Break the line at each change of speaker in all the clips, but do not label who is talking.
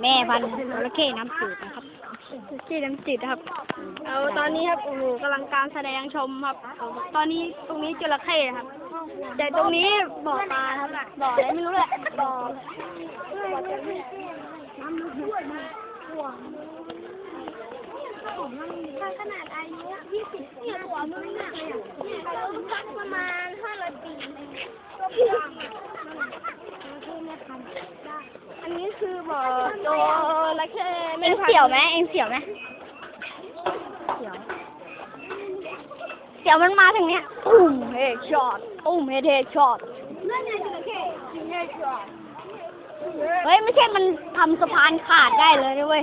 แม่พันธุ์จระเข้น้ำจืดนะครับจระเข้น้ำจืดครับเอาตอนนี้ครับโอ้โหกำลังการแสดงชมครับตอนนี้ตรงนี้จระเข้ครับแต่ตรงนี้บ่อปลาครับบ่ออะไรไม่รู้แหละบ่อ
ขนาดอายุ20 ปีหัวมึงเนี่ยเราสักประมาณ500 ปีอันนี้คือบ่อจระเข้เอ็งเสียวไหมเสียวมันมาถึงเนี้ยตุ้มเฮดช็อตเฮ้ยไม่ใช่มันทำสะพานขาดได้เลยด้วย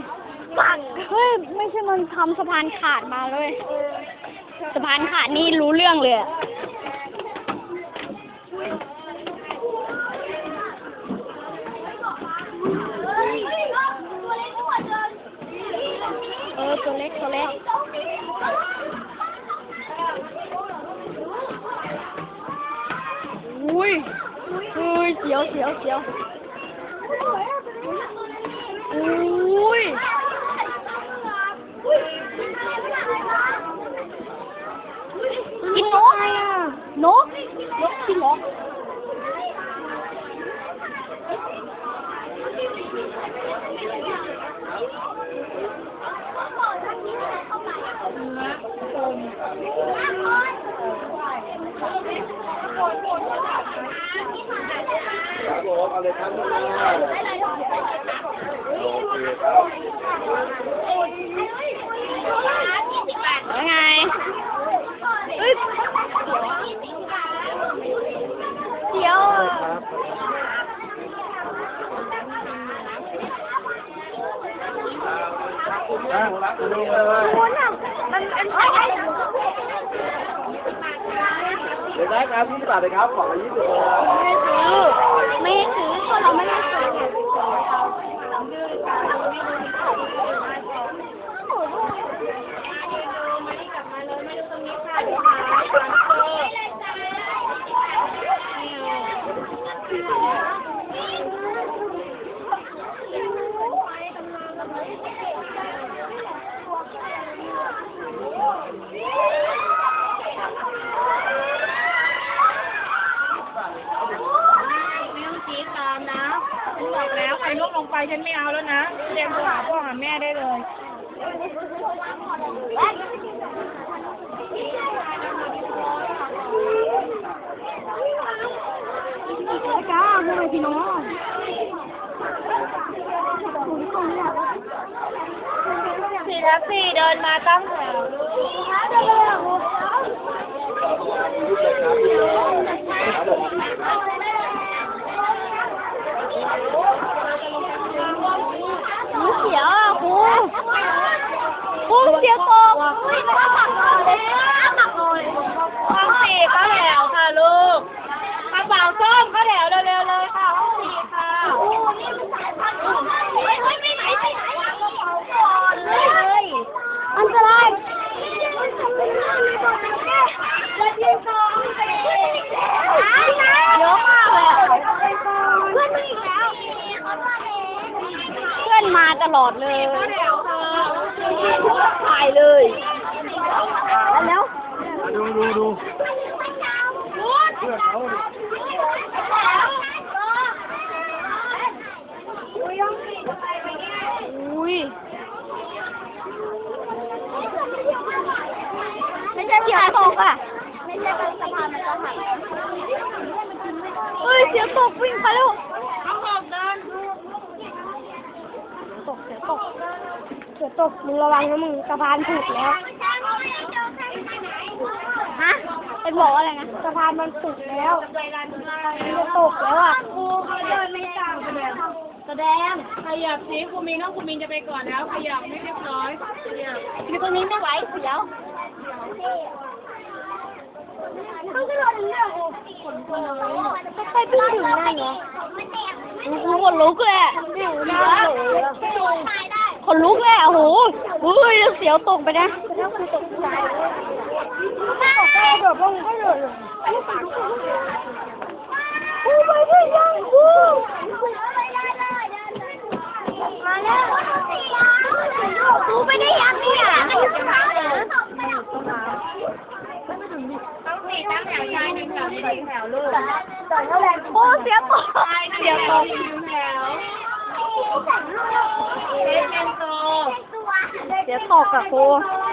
เฮ้ยไม่ใช่มันทำสะพานขาดมาเลยสะพานขาดนี่รู้เรื่องเลยตัวเล็กอุ้ยเสียวอุ้ยกินนกนกกินนก
ครับผมเอาเลยครับโอเคครับ
ยังไงเดี๋ยว
ดูเลย
มัน
เดี๋ยวได้ครับ20 บาทเลยครับของละ20บาท
ไม่ซื้อก็เราไม่ได้ซื้อ
บอกแล้วใครล่วงลงไปฉันไม่เอาแล้วนะเตรียมตัวหาพ่อหาแม่ได้เลย
จ้าเมื่อไรพี่น้อง
4 แท็กซี่เดินมาตั้งแถวเสียวครูเสียวตกห้อง4เข้าแถวค่ะลูกกระเป๋าส้มเข้าแถวเร็วๆเลยค่ะห้อง4ค่ะไม่ไหนอันตรายเยอะมากเลยเพื่อนมาตลอดเลยถ่ายเลยแล้ว
ดูเพื่อนเขา
อุ้ย
ไม่ใช่เสียตกอ่ะไม่ใช่เป็นสะพานมันจะหัก
เสียตกวิ่งไปแล้วเสียตกมึงระวังนะมึงสะพานถูกแล้วฮะไปบอกอะไรนะสะพานมันถูกแล้วมันจะตกแล้วอ่ะ
ครูเขาเดินไม่กล้าแสดง
ขยับสิครูมินน้องครูมินจะไปก่อนแล้วขยับไม่เรียบร้อยขยับ
อยู่ตรงนี้ไม่ไหวเสียวเขาก็รอเรื่อง
ไปพูดถึงนั่นเหรอคนลุกเลยคนลุกเลยโอ้โหเสียวตกไปนะแล้วคือตกใจตกได้แบบว่าก็เลยไปยัง
มาแล้ว ไม่ได้ยังเนี่ย
ต้องสี่ตั้งแถวชายหนึ่งกับหญิงแถวลูก
โอ้เสียตก
ชายหนึ่งกับหญิงแถวเรียนโต
เสียตกอะครู
เ